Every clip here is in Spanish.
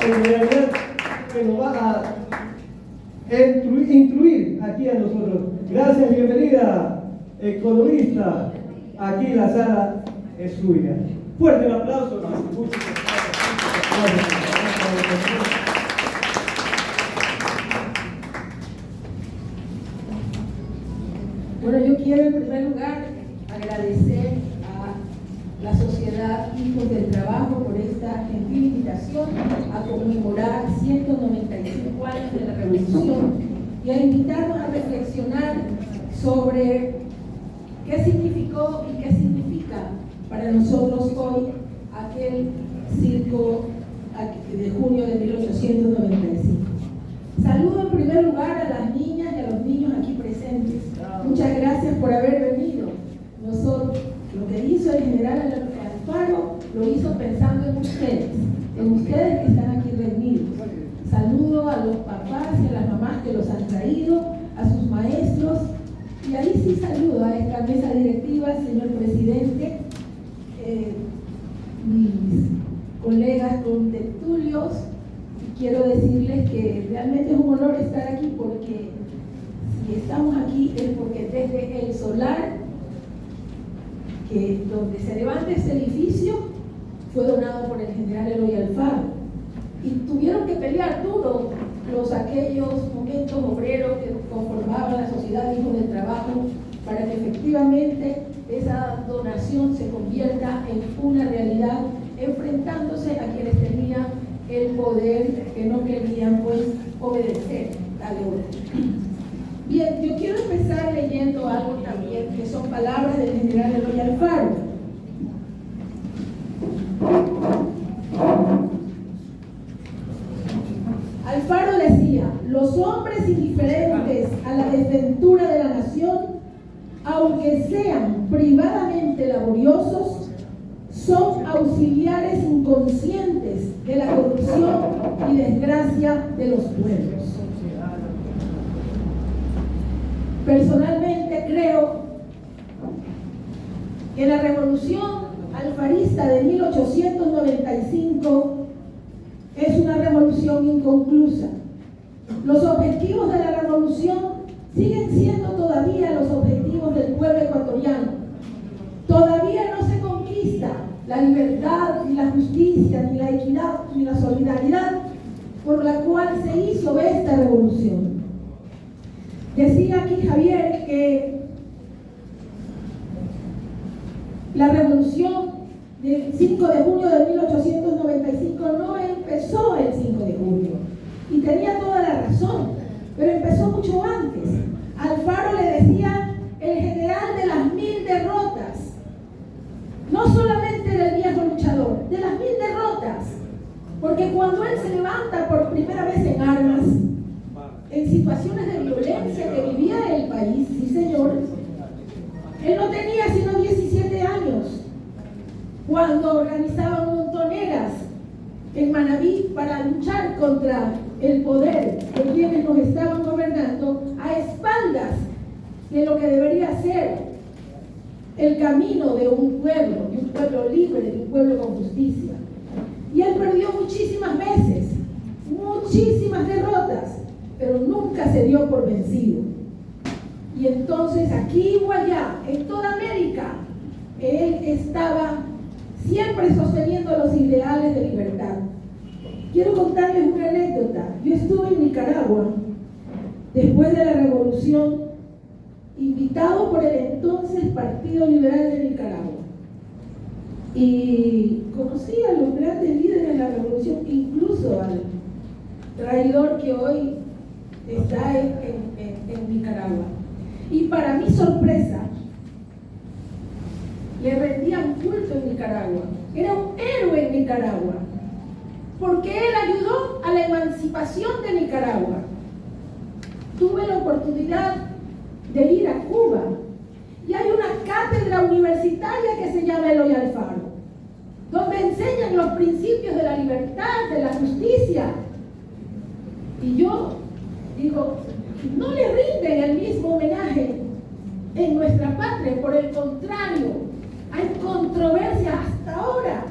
en realidad que nos va a instruir aquí a nosotros. Gracias, bienvenida, economista. Aquí la sala es suya. Fuerte el aplauso. Bueno, yo quiero en primer lugar agradecer a la Sociedad Hijos del Trabajo por esta gentil invitación a conmemorar 195 años de la Revolución y a invitarnos a reflexionar sobre qué significó y qué significa para nosotros hoy aquel 5 de junio de 1895. Saludo en primer lugar a las niñas y a los niños aquí presentes. Muchas gracias por haber venido. Nosotros, lo que hizo el general Alfaro, lo hizo pensando en ustedes que están aquí reunidos. Saludo a los papás y a las mamás que los han traído, a sus maestros, y ahí sí saludo a esta mesa directiva, señor presidente, mis colegas contertulios. Quiero decirles que realmente es un honor estar aquí, porque si estamos aquí es porque desde el solar donde se levanta este edificio fue donado por el general Eloy Alfaro, y tuvieron que pelear duro aquellos momentos obreros que conformaban la Sociedad Hijos del Trabajo para que efectivamente esa donación se convierta en una realidad, enfrentándose a quienes tenían el poder, que no querían pues obedecer a la orden. Bien, yo quiero empezar leyendo algo también, que son palabras del general Eloy Alfaro. Alfaro decía: los hombres indiferentes a la desventura de la nación, aunque sean privadamente laboriosos, son auxiliares inconscientes de la corrupción y desgracia de los pueblos. Personalmente creo que la revolución alfarista de 1895 es una revolución inconclusa. Los objetivos de la revolución siguen siendo todavía los objetivos del pueblo ecuatoriano. Todavía no se conquista la libertad, ni la justicia, ni la equidad, ni la solidaridad por la cual se hizo esta revolución. Decía aquí Javier que la revolución del 5 de junio de 1895 no empezó el 5 de junio, y tenía toda la razón, pero empezó mucho antes. Alfaro le decía el general de las 1000 derrotas, no solamente del viejo luchador, de las 1000 derrotas, porque cuando él se levanta por primera vez en armas, en situaciones de violencia que vivía el país, sí señor, él no tenía sino 17 años, cuando organizaban montoneras en Manabí para luchar contra el poder de quienes nos estaban gobernando, a espaldas de lo que debería ser el camino de un pueblo libre, de un pueblo con justicia. Y él perdió muchísimas veces, muchísimas derrotas, pero nunca se dio por vencido. Y entonces aquí o allá, en toda América, él estaba siempre sosteniendo los ideales de libertad. Quiero contarles una anécdota. Yo estuve en Nicaragua después de la revolución, invitado por el entonces Partido Liberal de Nicaragua, y conocí a los grandes líderes de la revolución, incluso al traidor que hoy está en Nicaragua. Y para mi sorpresa, le rendían culto en Nicaragua. Era un héroe en Nicaragua, porque él ayudó a la emancipación de Nicaragua. Tuve la oportunidad de ir a Cuba, y hay una cátedra universitaria que se llama Eloy Alfaro, donde enseñan los principios de la libertad, de la justicia. Y yo digo, no le rinden el mismo homenaje en nuestra patria, por el contrario, hay controversia hasta ahora,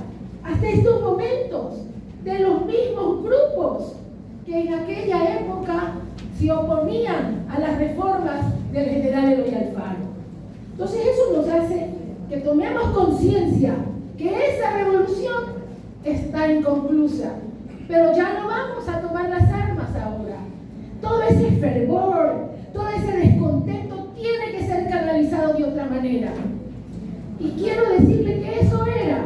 hasta estos momentos, de los mismos grupos que en aquella época se oponían a las reformas del general Eloy Alfaro. Entonces eso nos hace que tomemos conciencia que esa revolución está inconclusa, pero ya no vamos a tomar las armas ahora. Todo ese fervor, todo ese descontento tiene que ser canalizado de otra manera. Y quiero decirle que eso era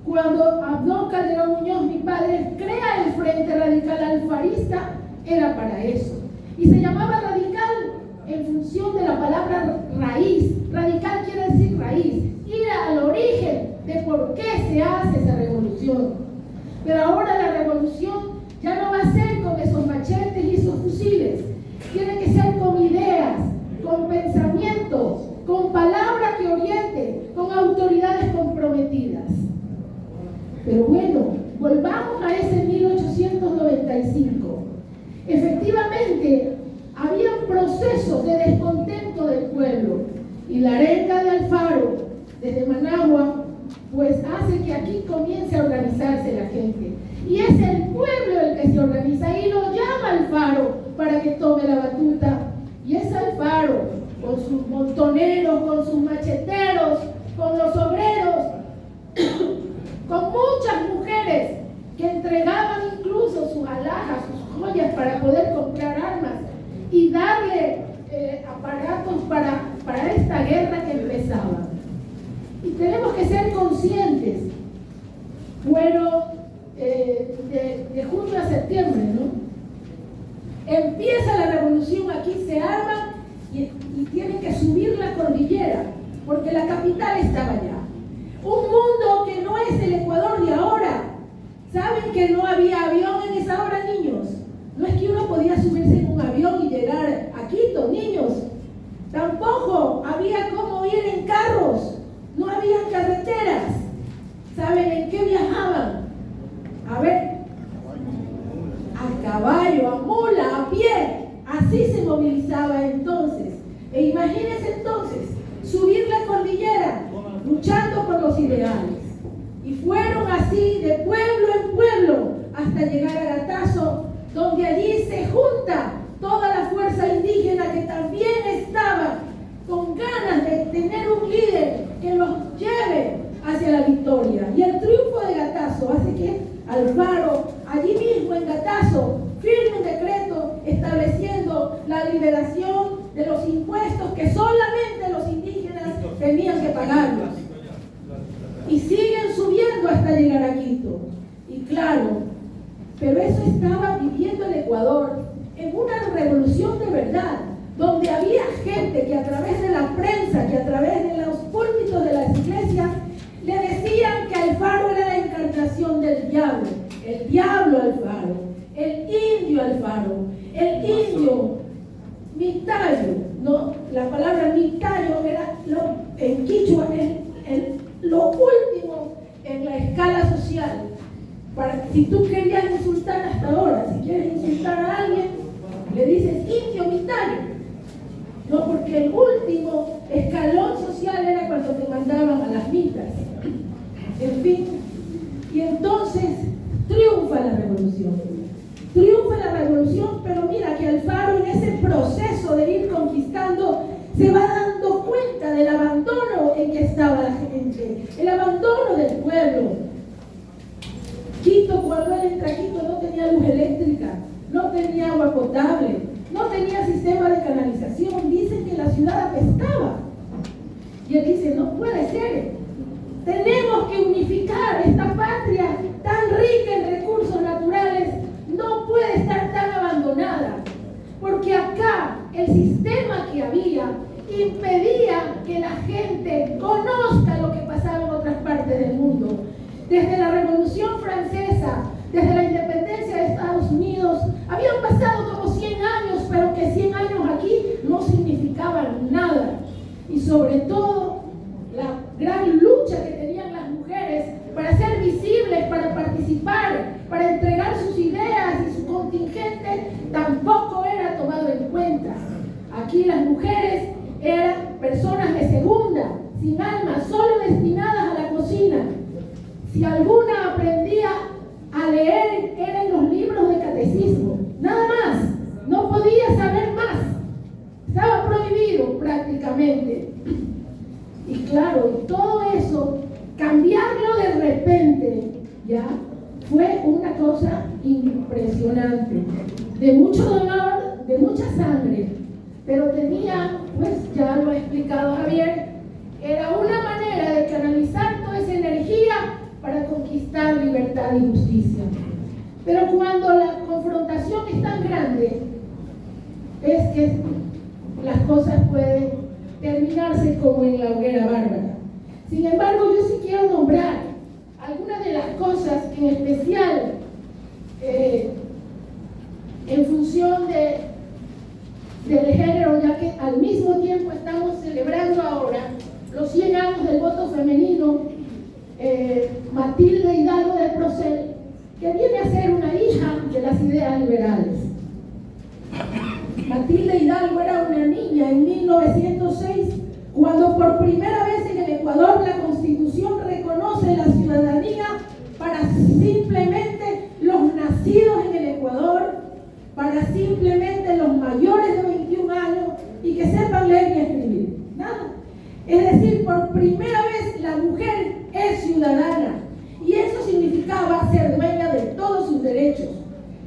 cuando Abdón Calderón Muñoz, mi padre, crea el Frente Radical Alfarista, era para eso. Y se llamaba radical en función de la palabra raíz. Radical quiere decir raíz, ir al origen de por qué se hace esa revolución. Pero ahora la revolución ya no va a ser con esos machetes y esos fusiles. Tiene que ser con ideas, con pensamientos, con palabras que orienten, con autoridades comprometidas. Pero bueno, volvamos a ese 1895. Efectivamente, había procesos de descontento del pueblo y la arenga de Alfaro desde Managua pues hace que aquí comience a organizarse la gente. Y es el pueblo el que se organiza y lo llama Alfaro para que tome la batuta. Y es Alfaro, con sus montoneros, con sus macheteros, con los obreros, con muchas mujeres que entregaban incluso sus alhajas, sus joyas para poder comprar armas y darle aparatos para esta guerra que empezaba. Y tenemos que ser conscientes. Fueron de junio a septiembre, ¿no? Empieza la revolución, aquí se arman y tienen que subir la cordillera, porque la capital estaba allá. Un mundo que no es el Ecuador de ahora. ¿Saben que no había avión en esa hora, niños? No es que uno podía subirse en un avión y llegar a Quito, niños. Tampoco había cómo ir en carros. No había carreteras. ¿Saben en qué viajaban? A ver, a caballo, a mula, a pie. Así se movilizaba entonces. E imagínense entonces, subir la cordillera, luchando por los ideales. Y fueron así de pueblo en pueblo hasta llegar a Gatazo, donde allí se junta toda la fuerza indígena que también estaba con ganas de tener un líder que los lleve hacia la victoria. Y el triunfo de Gatazo hace que Alfaro, allí mismo en Gatazo, firme un decreto estableciendo la liberación de los impuestos que solamente los indígenas tenían que pagarlos. Y siguen subiendo hasta llegar a Quito. Y claro, pero eso estaba viviendo el Ecuador en una revolución de verdad, donde había gente que a través de la prensa, que a través de los púlpitos de las iglesias, le decían que Alfaro era la encarnación del diablo. El diablo Alfaro, el indio Alfaro, el indio Mitayo, ¿no? La palabra Mitayo era en quichua lo último en la escala social. Si tú querías insultar hasta ahora, si quieres insultar a alguien, le dices indio Mitayo. No, porque el último escalón social era cuando te mandaban a las mitas. En fin, y entonces triunfa la revolución. Triunfa la revolución, pero mira que Alfaro en ese proceso de ir conquistando se va dando cuenta del abandono en que estaba la gente, el abandono del pueblo. Quito, cuando él entra a Quito, no tenía luz eléctrica, no tenía agua potable, no tenía sistema de canalización. Dicen que la ciudad apestaba. Y él dice, no puede ser. Tenemos que unificar esta patria tan rica en recursos naturales. No puede estar tan abandonada. Porque acá el sistema que había impedía que la gente conozca lo que pasaba en otras partes del mundo. Desde la Revolución Francesa, desde la independencia de Estados Unidos, habían pasado como 100 años, pero que 100 años aquí no significaban nada. Y sobre todo, la gran lucha que tenían las mujeres para ser visibles, para participar, para entregar sus ideas y su contingente, tampoco era tomado en cuenta. Aquí las mujeres eran personas de segunda, sin alma, solo destinadas a la cocina. Si alguna aprendía a leer impresionante, de mucho dolor, de mucha sangre, pero tenía, pues ya lo ha explicado Javier, era una manera de canalizar toda esa energía para conquistar libertad y justicia. Pero cuando la confrontación es tan grande, es que las cosas pueden terminarse como en la hoguera bárbara. Sin embargo, yo sí quiero nombrar algunas de las cosas, en especial en función del género, ya que al mismo tiempo estamos celebrando ahora los 100 años del voto femenino. Matilde Hidalgo del Procel, que viene a ser una hija de las ideas liberales. Matilde Hidalgo era una niña en 1906, cuando por primera vez en el Ecuador la Constitución reconoce la ciudadanía para simplemente los nacidos en el Ecuador, para simplemente los mayores de 21 años y que sepan leer y escribir. Nada. Es decir, por primera vez la mujer es ciudadana, y eso significaba ser dueña de todos sus derechos.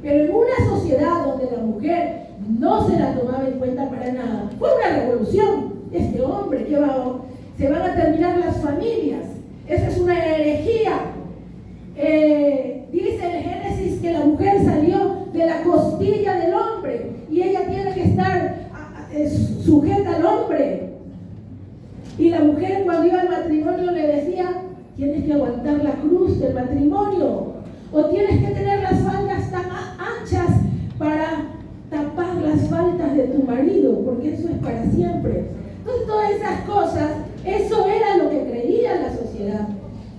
Pero en una sociedad donde la mujer no se la tomaba en cuenta para nada, fue una revolución. Este hombre, se van a terminar las familias. Eso es una herejía. Dice el Génesis que la mujer salió de la costilla del hombre y ella tiene que estar sujeta al hombre. Y la mujer, cuando iba al matrimonio, le decía: tienes que aguantar la cruz del matrimonio, o tienes que tener las faldas tan anchas para tapar las faltas de tu marido, porque eso es para siempre. Entonces, todas esas cosas, eso era lo que creía la sociedad.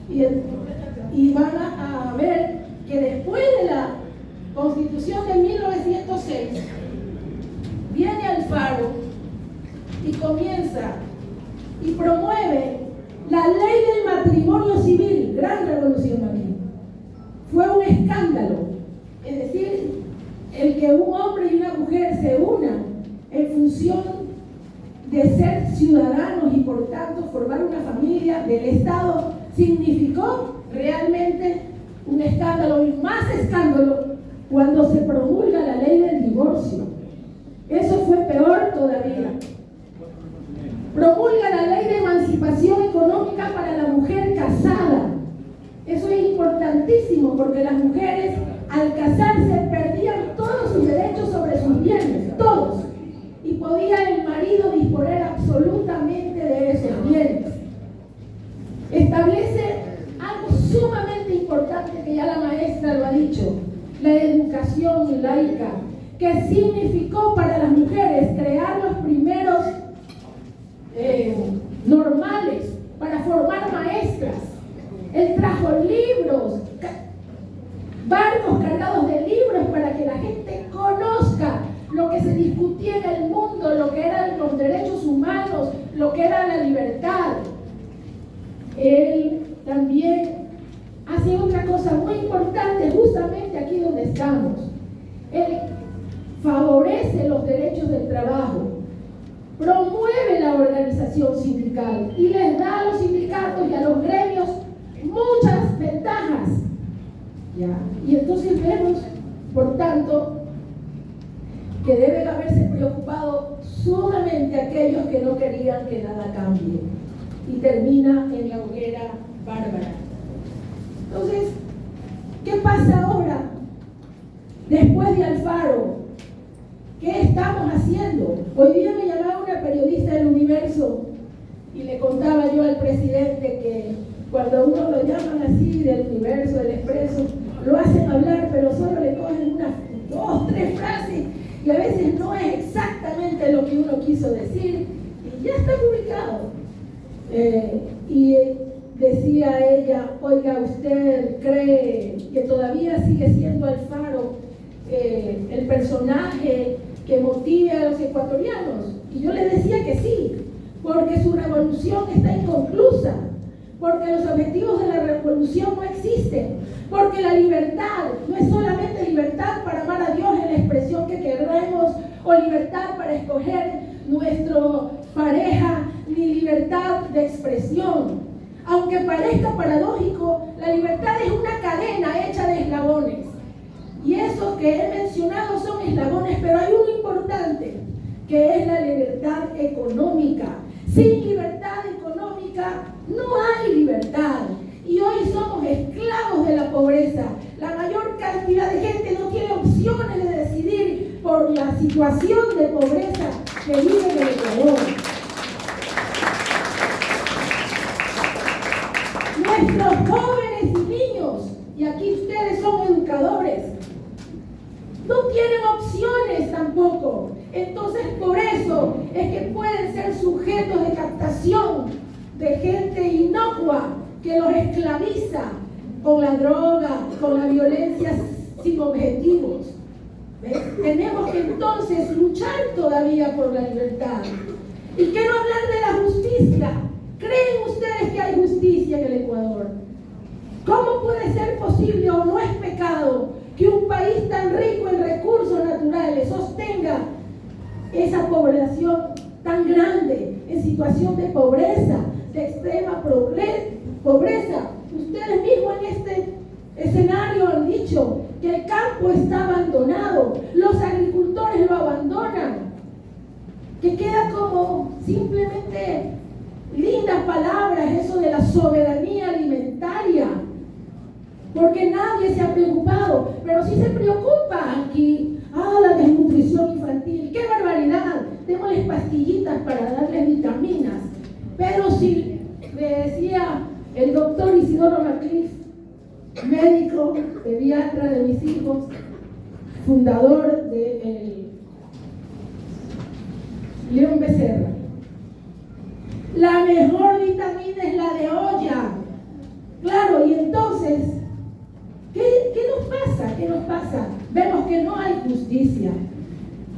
Y van a ver que después de la Constitución de 1906, viene Alfaro y comienza y promueve la ley del matrimonio civil. Gran revolución aquí. Fue un escándalo. Es decir, el que un hombre y una mujer se unan en función de ser ciudadanos y por tanto formar una familia del Estado significó realmente un escándalo, y más escándalo cuando se promulga la ley del divorcio. Eso fue peor todavía. Promulga la ley de emancipación económica para la mujer casada. Eso es importantísimo, porque las mujeres al casarse perdían todos sus derechos sobre sus bienes, todos, y podía el marido disponer absolutamente de esos bienes. Establece algo sumamente importante que ya la maestra lo ha dicho: la educación laica, que significó para las mujeres crear los primeros normales para formar maestras. Él trajo libros, barcos cargados de libros para que la gente conozca lo que se discutía en el mundo, lo que eran los derechos humanos, lo que era la libertad. Él también hace otra cosa muy importante justamente aquí donde estamos. Él favorece los derechos del trabajo, promueve la organización sindical y les da a los sindicatos y a los gremios muchas ventajas. ¿Ya? Y entonces vemos, por tanto, que deben haberse preocupado sumamente aquellos que no querían que nada cambie. Y termina en la hoguera bárbara. Entonces, ¿qué pasa ahora? Después de Alfaro, ¿qué estamos haciendo? Hoy día me llamaba una periodista del Universo y le contaba yo al presidente que cuando uno lo llaman así del Universo, del Expreso, lo hacen hablar, pero solo le cogen unas 2, 3 frases y a veces no es exactamente lo que uno quiso decir y ya está publicado. Y decía ella: oiga, ¿usted cree que todavía sigue siendo Alfaro el personaje que motive a los ecuatorianos? Y yo le decía que sí, porque su revolución está inconclusa, porque los objetivos de la revolución no existen, porque la libertad no es solamente libertad para amar a Dios en la expresión que queremos, o libertad para escoger nuestra pareja, ni libertad de expresión. Aunque parezca paradójico, la libertad es una cadena hecha de eslabones. Y esos estos que he mencionado son eslabones, pero hay uno importante, que es la libertad económica. Sin libertad económica no hay libertad. Y hoy somos esclavos de la pobreza. La mayor cantidad de gente no tiene opciones de decidir por la situación de pobreza que vive en el Ecuador. Nuestros jóvenes y niños, y aquí ustedes son educadores, no tienen opciones tampoco. Entonces por eso es que pueden ser sujetos de captación de gente inocua que los esclaviza con la droga, con la violencia sin objetivos. ¿Ves? Tenemos que entonces luchar todavía por la libertad. Y quiero hablar de la justicia. ¿Creen ustedes que hay justicia en el Ecuador? ¿Cómo puede ser posible o no es pecado que un país tan rico en recursos naturales sostenga esa población tan grande en situación de pobreza, de extrema pobreza? Ustedes mismos en este escenario han dicho que el campo está abandonado, los agricultores lo abandonan, que queda como simplemente lindas palabras eso de la soberanía alimentaria, porque nadie se ha preocupado, pero sí se preocupa aquí. La desnutrición infantil, ¡qué barbaridad! Démosles pastillitas para darles vitaminas. Pero si me decía el doctor Isidoro Maclif, médico, pediatra de mis hijos, fundador de León Becerra, la mejor vitamina es la de olla. Claro, y entonces, ¿qué nos pasa? ¿Qué nos pasa? Vemos que no hay justicia.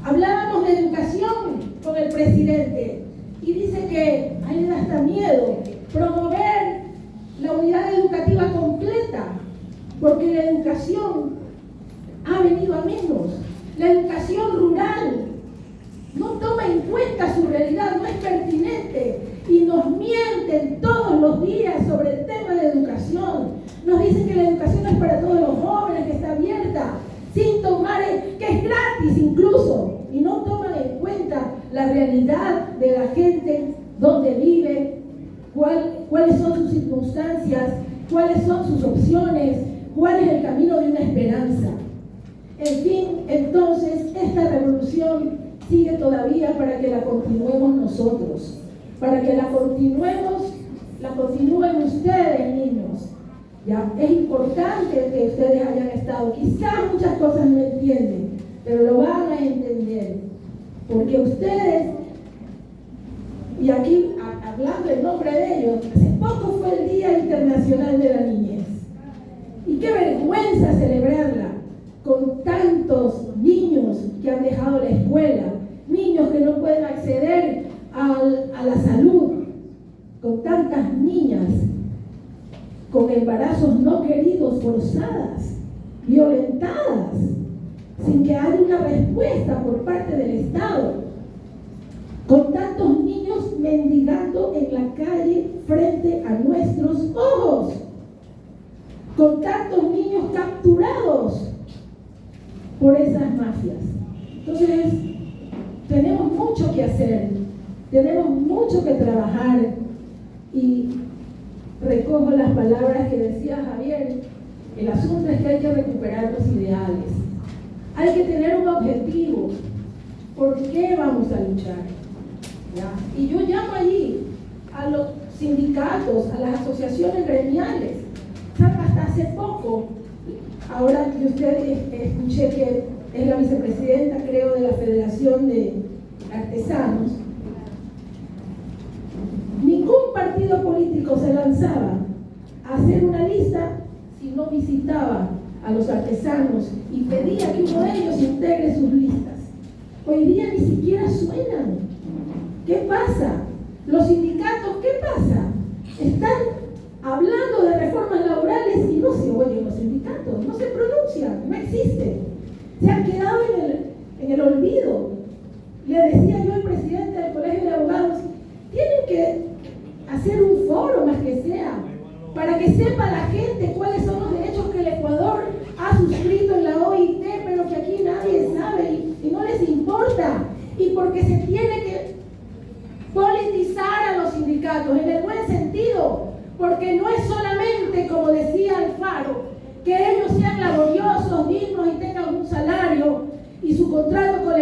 Hablábamos de educación con el presidente y dice que a él le da hasta miedo promover la unidad educativa completa, porque la educación ha venido a menos. La educación rural no toma en cuenta su realidad, no es pertinente, y nos mienten todos los días sobre el tema de educación. Nos dicen que la educación es para todos los jóvenes, que está abierta, sin tomar, que es gratis incluso, y no toman en cuenta la realidad de la gente, donde vive, cuáles son sus circunstancias, cuáles son sus opciones, cuál es el camino de una esperanza. En fin, entonces, esta revolución sigue todavía para que la continuemos nosotros, para que la continúen ustedes, niños. Ya, es importante que ustedes hayan estado. Quizás muchas cosas no entienden, pero lo van a entender. Porque ustedes, y aquí hablando en nombre de ellos, hace poco fue el Día Internacional de la Niñez. Y qué vergüenza celebrarla con tantos niños que han dejado la escuela, niños que no pueden acceder a la salud, con tantas niñas con embarazos no queridos, forzadas, violentadas, sin que haya una respuesta por parte del Estado, con tantos niños mendigando en la calle frente a nuestros ojos, con tantos niños capturados por esas mafias. Entonces, tenemos mucho que hacer, tenemos mucho que trabajar, y recojo las palabras que decía Javier. El asunto es que hay que recuperar los ideales, hay que tener un objetivo. ¿Por qué vamos a luchar? ¿Ya? Y yo llamo allí a los sindicatos, a las asociaciones gremiales. Hasta hace poco, ahora que usted escuché que es la vicepresidenta, creo, de la Federación de Artesanos, ningún partido político se lanzaba a hacer una lista si no visitaba a los artesanos y pedía que uno de ellos integre sus listas. Hoy día ni siquiera suenan. ¿Qué pasa? Los sindicatos, ¿qué pasa? Están hablando de reformas laborales y no se oyen los sindicatos, no se pronuncian, no existen. Se han quedado en el olvido. Le decía yo al presidente del Colegio de Abogados, tienen que hacer un foro más que sea, para que sepa la gente cuáles son los derechos que el Ecuador ha suscrito en la OIT, pero que y porque se tiene que politizar a los sindicatos, en el buen sentido, porque no es solamente, como decía Alfaro, que ellos sean laboriosos, dignos y tengan un salario y su contrato colectivo